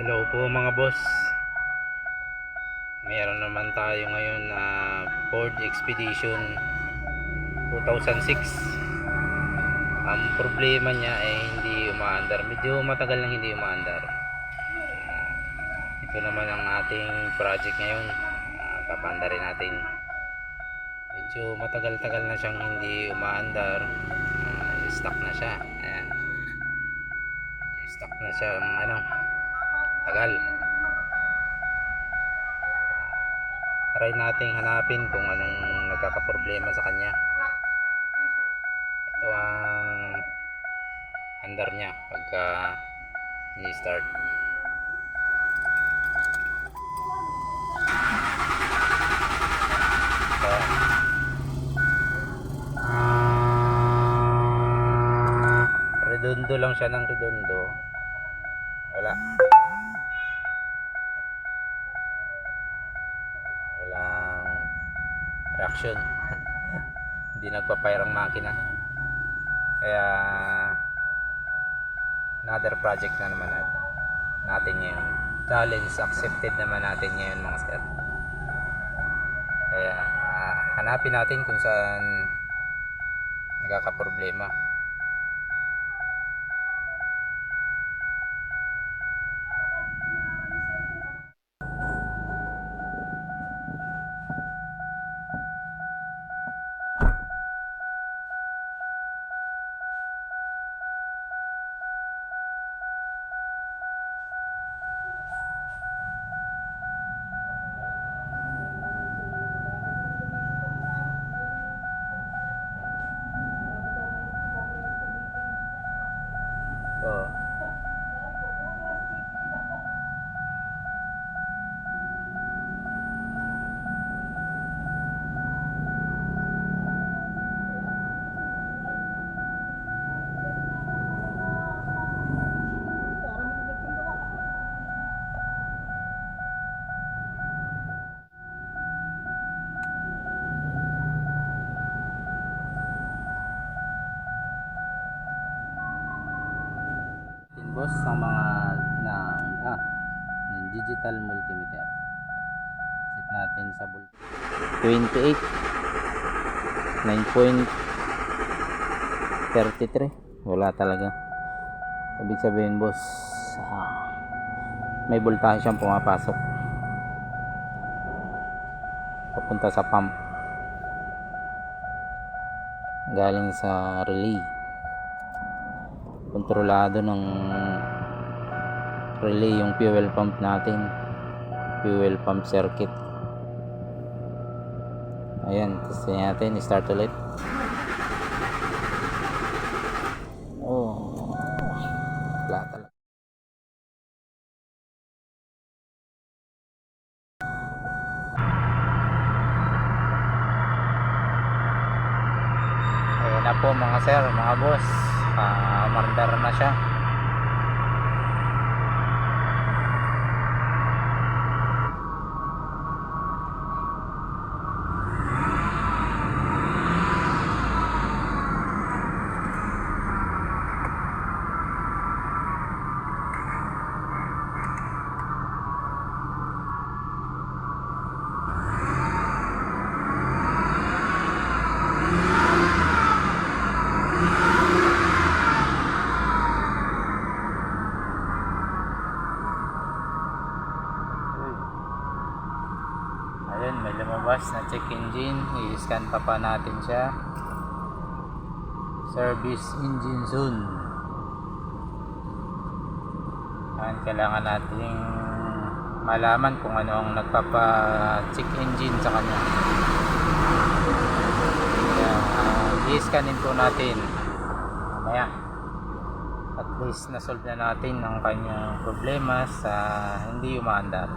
Hello po mga boss. Mayroon naman tayo ngayon na Ford Expedition 2006. Ang problema niya ay hindi umaandar. Medyo matagal nang hindi umaandar. Ito naman ang ating project ngayon. Papandarin natin. Medyo matagal-tagal na siyang hindi umaandar. Stuck na siya. Ayan. Stuck na siya. Tagal. Try nating hanapin kung anong nagkakaproblema sa kanya. Ito ang andar niya pagka ni-start. Redondo lang siya ng redondo. Wala. Walang reaction. Hindi nagpa-fire ang makina. Kaya another project na naman natin ngayon. Challenge accepted naman natin ngayon mga sir. Kaya hanapin natin kung saan nagkakaproblema. Oh. Boss ang mga ng digital multimeter. Set natin sa 28 9.33. Wala talaga. Ibig sabihin boss, may voltahe siyang pumapasok papunta sa pump galing sa relay. Kontrolado ng relay yung fuel pump natin, fuel pump circuit. Ayan, testin natin, start ulit. Oh, wala talaga. Ayan na po mga sir, mga boss, marandar na siya. Ayun, may lumabas na check engine. I-scan pa natin siya. Service engine soon. Ayan, kailangan nating malaman kung ano ang nagpapa-check engine sa kanya. Kaya i-scanin po natin mamaya. At least na-solve na natin ang kanyang problema sa hindi umaandar.